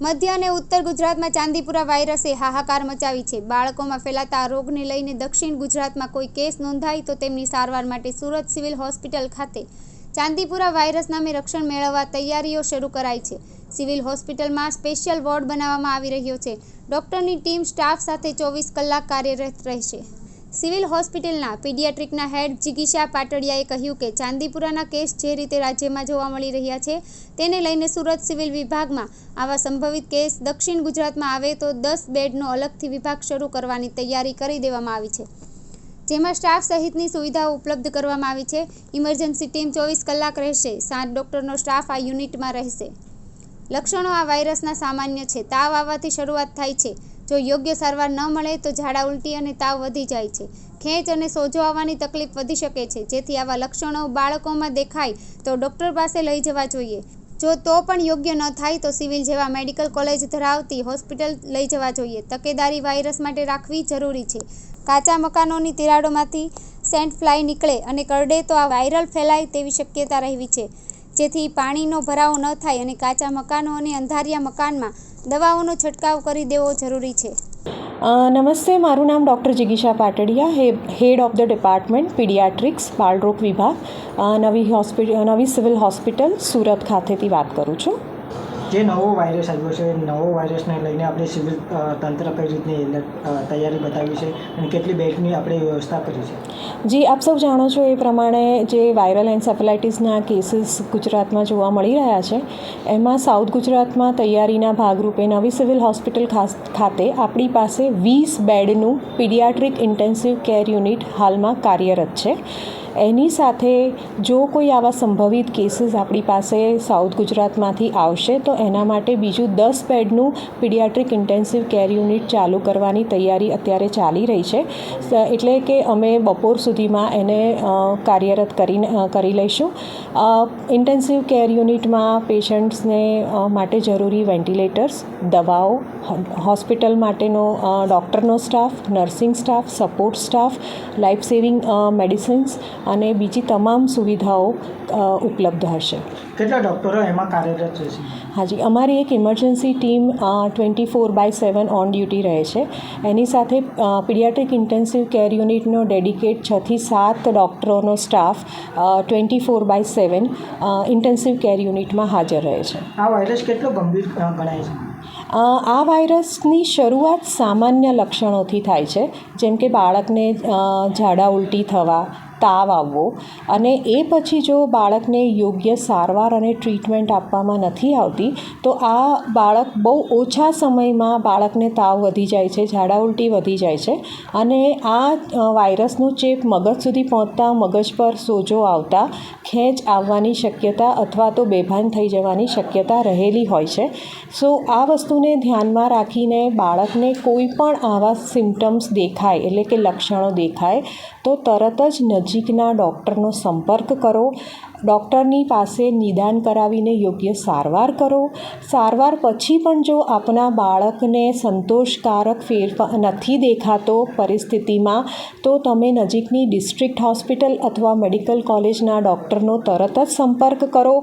મધ્ય અને ઉત્તર ગુજરાતમાં ચાંદીપુરા વાયરસે હાહાકાર મચાવી છે. બાળકોમાં ફેલાતા આ રોગને લઈને દક્ષિણ ગુજરાતમાં કોઈ કેસ નોંધાય તો તેમની સારવાર માટે સુરત સિવિલ હોસ્પિટલ ખાતે ચાંદીપુરા વાયરસ નામે રક્ષણ મેળવવા તૈયારીઓ શરૂ કરાઈ છે. સિવિલ હોસ્પિટલમાં સ્પેશિયલ વોર્ડ બનાવવામાં આવી રહ્યો છે. ડોક્ટરની ટીમ સ્ટાફ સાથે 24 કલાક કાર્યરત રહેશે. સિવિલ હોસ્પિટલના પીડિયાટ્રિકના હેડ જિગીશા પાટડિયાએ કહ્યું કે ચાંદીપુરાના કેસ જે રીતે રાજ્યમાં જોવા મળી રહ્યા છે તેને લઈને સુરત સિવિલ વિભાગમાં આવા સંભવિત કેસ દક્ષિણ ગુજરાતમાં આવે તો 10 બેડનો અલગથી વિભાગ શરૂ કરવાની તૈયારી કરી દેવામાં આવી છે, જેમાં સ્ટાફ સહિતની સુવિધાઓ ઉપલબ્ધ કરવામાં આવી છે. ઇમરજન્સી ટીમ 24 કલાક રહેશે. 7 ડોક્ટરનો સ્ટાફ આ યુનિટમાં રહેશે. લક્ષણો આ વાયરસના સામાન્ય છે. તાવ આવવાથી શરૂઆત થાય છે. જો યોગ્ય સારવાર ન મળે તો ઝાડા ઉલટી અને તાવ વધી જાય છે. ખેંચ અને સોજો આવવાની તકલીફ વધી શકે છે. જેથી આવા લક્ષણો બાળકોમાં દેખાય તો ડૉક્ટર પાસે લઈ જવા જોઈએ. જો તો પણ યોગ્ય ન થાય તો સિવિલ જેવા મેડિકલ કોલેજ ધરાવતી હોસ્પિટલ લઈ જવા જોઈએ. તકેદારી વાયરસ માટે રાખવી જરૂરી છે. કાચા મકાનોની તિરાડોમાંથી સેન્ટ ફ્લાય નીકળે અને કરડે તો આ વાયરલ ફેલાય તેવી શક્યતા રહેવી છે. જેથી પાણીનો ભરાવો ન થાય અને કાચા મકાનો અને અંધારિયા મકાનમાં દવાઓનો છંટકાવ કરી દેવો જરૂરી છે. નમસ્તે, મારું નામ ડૉક્ટર જિગીશા Patadia, head of the department paediatrics બાળરોગ વિભાગ, નવી સિવિલ હોસ્પિટલ સુરત ખાતેથી વાત કરું છું. જે નવો વાયરસ આવ્યો છે, નવો વાયરસને લઈને આપણે સિવિલ તંત્ર કઈ રીતની તૈયારી બતાવી છે અને કેટલી બેડની આપણે વ્યવસ્થા કરી છે? જી, આપ સૌ જાણો છો એ પ્રમાણે જે વાયરલ એન્સેફેલાઇટિસના કેસીસ ગુજરાતમાં જોવા મળી રહ્યા છે, એમાં સાઉથ ગુજરાતમાં તૈયારીના ભાગરૂપે નવી સિવિલ હોસ્પિટલ ખાતે આપણી પાસે 20 બેડનું પીડિયાટ્રિક ઇન્ટેન્સિવ કેર યુનિટ હાલમાં કાર્યરત છે. એની સાથે જો કોઈ આવા સંભવિત કેસીસ આપણી પાસે સાઉથ ગુજરાતમાંથી આવશે તો એના માટે બીજું 10 બેડનું પીડિયાટ્રિક ઇન્ટેન્સિવ કેર યુનિટ ચાલુ કરવાની તૈયારી અત્યારે ચાલી રહી છે. એટલે કે અમે બપોર સુધીમાં એને કાર્યરત કરી લઈશું. ઇન્ટેન્સિવ કેર યુનિટમાં પેશન્ટ્સને માટે જરૂરી વેન્ટિલેટર્સ, દવાઓ, હોસ્પિટલ માટેનો ડૉક્ટરનો staff, nursing staff, support staff, life saving medicines અને બીજી તમામ સુવિધાઓ ઉપલબ્ધ હશે. કેટલા ડૉક્ટરો એમાં કાર્યરત રહેશે? હાજી, અમારી એક ઇમરજન્સી ટીમ 24/7 ઓન ડ્યુટી રહે છે. એની સાથે પીડિયાટ્રિક ઇન્ટેન્સિવ કેર યુનિટનો ડેડિકેટ 6 થી 7 ડૉક્ટરોનો સ્ટાફ 24/7 ઇન્ટેન્સિવ કેર યુનિટમાં હાજર રહે છે. આ વાયરસ કેટલો ગંભીર ગણાય છે? આ વાયરસની શરૂઆત સામાન્ય લક્ષણોથી થાય છે, જેમ કે બાળકને ઝાડા ઉલટી થવા, તાવ આવવો, અને એ પછી જો બાળકને યોગ્ય સારવાર અને ટ્રીટમેન્ટ આપવામાં નથી આવતી તો આ બાળક બહુ ઓછા સમયમાં બાળકને તાવ વધી જાય છે, ઝાડા ઉલટી વધી જાય છે, અને આ વાયરસનો ચેપ મગજ સુધી પહોંચતા મગજ પર સોજો આવતા ખેંચ આવવાની શક્યતા અથવા તો બેભાન થઈ જવાની શક્યતા રહેલી હોય છે. સો આ વસ્તુને ધ્યાનમાં રાખીને બાળકને કોઈ પણ આવા સિમ્ટમ્સ દેખાય, એટલે કે લક્ષણો દેખાય તો તરત જ નજીકના ડૉક્ટરનો સંપર્ક કરો. ડૉક્ટરની પાસે નિદાન કરાવીને યોગ્ય સારવાર કરો. સારવાર પછી પણ જો આપના બાળકને સંતોષકારક ફેરફાર નથી દેખાતો પરિસ્થિતિમાં તો તમે નજીકની ડિસ્ટ્રિક્ટ હોસ્પિટલ અથવા મેડિકલ કોલેજના ડૉક્ટરનો તરત જ સંપર્ક કરો.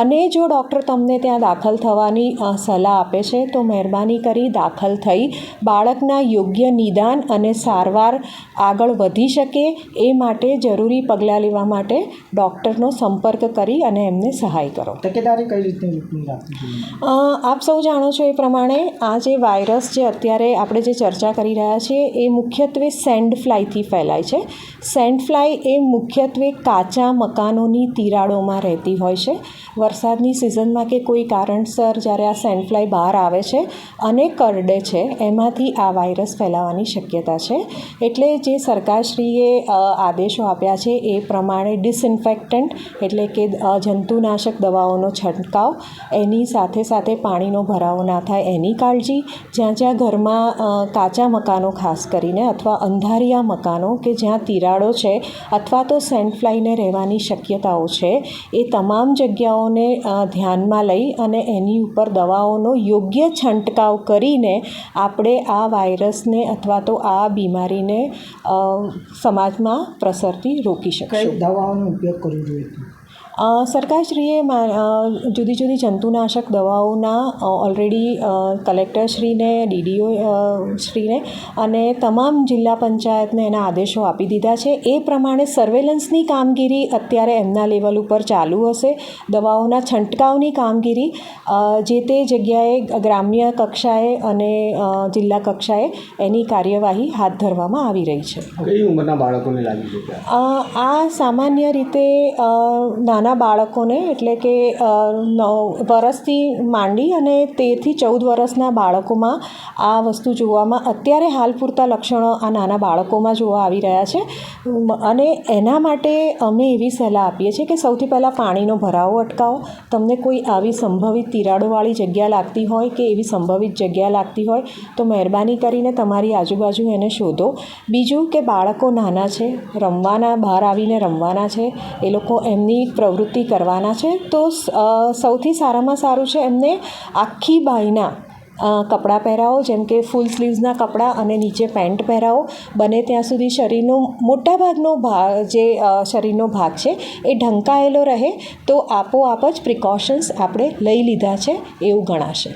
અને જો ડૉક્ટર તમને ત્યાં દાખલ થવાની સલાહ આપે છે તો મહેરબાની કરી દાખલ થઈ બાળકના યોગ્ય નિદાન અને સારવાર આગળ વધી શકે એ માટે જરૂરી પગલાં લેવા માટે ડૉક્ટરનો સંપર્ક કરી અને એમને સહાય કરો. તકેદારી કઈ રીતની રાખવી જોઈએ? આપ સૌ જાણો છો એ પ્રમાણે આ જે વાયરસ જે અત્યારે આપણે જે ચર્ચા કરી રહ્યા છીએ એ મુખ્યત્વે સેન્ડ ફ્લાયથી ફેલાય છે. સેન્ડ ફ્લાય એ મુખ્યત્વે કાચા મકાનોની તિરાડોમાં રહેતી હોય છે. વરસાદની સિઝનમાં કે કોઈ કારણસર જ્યારે આ સેન્ડ ફ્લાય બહાર આવે છે અને કરડે છે એમાંથી આ વાયરસ ફેલાવાની શક્યતા છે. એટલે જે સરકારશ્રીએ આદેશો આપ્યા છે એ પ્રમાણે ડિસઇન્ફેક્ટન્ટ એટલે કે જંતુનાશક દવાઓનો છંટકાવ, એની સાથે સાથે પાણીનો ભરાવો ના થાય એની કાળજી, જ્યાં જ્યાં ઘરમાં કાચા મકાનો ખાસ કરીને અથવા અંધારિયા મકાનો કે જ્યાં તિરાડો છે અથવા તો સેન્ડ ફ્લાયને રહેવાની શક્યતાઓ છે એ તમામ જગ્યાઓને ધ્યાનમાં લઈ અને એની ઉપર દવાઓનો યોગ્ય છંટકાવ કરીને આપણે આ વાયરસને અથવા તો આ બીમારીને સમાજમાં પ્રસરતી રોકી શકીશું. કઈ દવાઓનો ઉપયોગ કરવો જોઈએ? સરકારશ્રીએ જુદી જુદી જંતુનાશક દવાઓના ઓલરેડી કલેક્ટરશ્રીને ડીડીઓ શ્રીને અને તમામ જિલ્લા પંચાયતને એના આદેશો આપી દીધા છે. એ પ્રમાણે સર્વેલન્સની કામગીરી અત્યારે એમના લેવલ ઉપર ચાલુ હશે. દવાઓના છંટકાવની કામગીરી જે તે જગ્યાએ ગ્રામ્ય કક્ષાએ અને જિલ્લા કક્ષાએ એની કાર્યવાહી હાથ ધરવામાં આવી રહી છે. કઈ ઉંમરના બાળકોને લાગી છે? આ સામાન્ય રીતે નાના બાળકોને એટલે કે 9 વર્ષથી માંડી અને 13 થી 14 વર્ષના બાળકોમાં આ વસ્તુ જોવામાં અત્યારે હાલ પૂરતા લક્ષણો આ નાના બાળકોમાં જોવા આવી રહ્યા છે. અને એના માટે અમે એવી સલાહ આપીએ છીએ કે સૌથી પહેલાં પાણીનો ભરાવો અટકાવો. તમને કોઈ આવી સંભવિત તિરાડોવાળી જગ્યા લાગતી હોય કે એવી સંભવિત જગ્યા લાગતી હોય તો મહેરબાની કરીને તમારી આજુબાજુ એને શોધો. બીજું કે બાળકો નાના છે, રમવાના, બહાર આવીને રમવાના છે, એ લોકો એમની પ્રવૃત્તિ કરવાના છે, તો સૌથી સારામાં સારું છે એમને આખી બાયના કપડાં પહેરાવો, જેમ કે ફૂલ સ્લીવ્સના કપડાં અને નીચે પેન્ટ પહેરાવો. બને ત્યાં સુધી શરીરનો મોટાભાગનો ભાગ જે શરીરનો ભાગ છે એ ઢંકાયેલો રહે તો આપોઆપ જ પ્રિકોશન્સ આપણે લઈ લીધા છે એવું ગણાશે.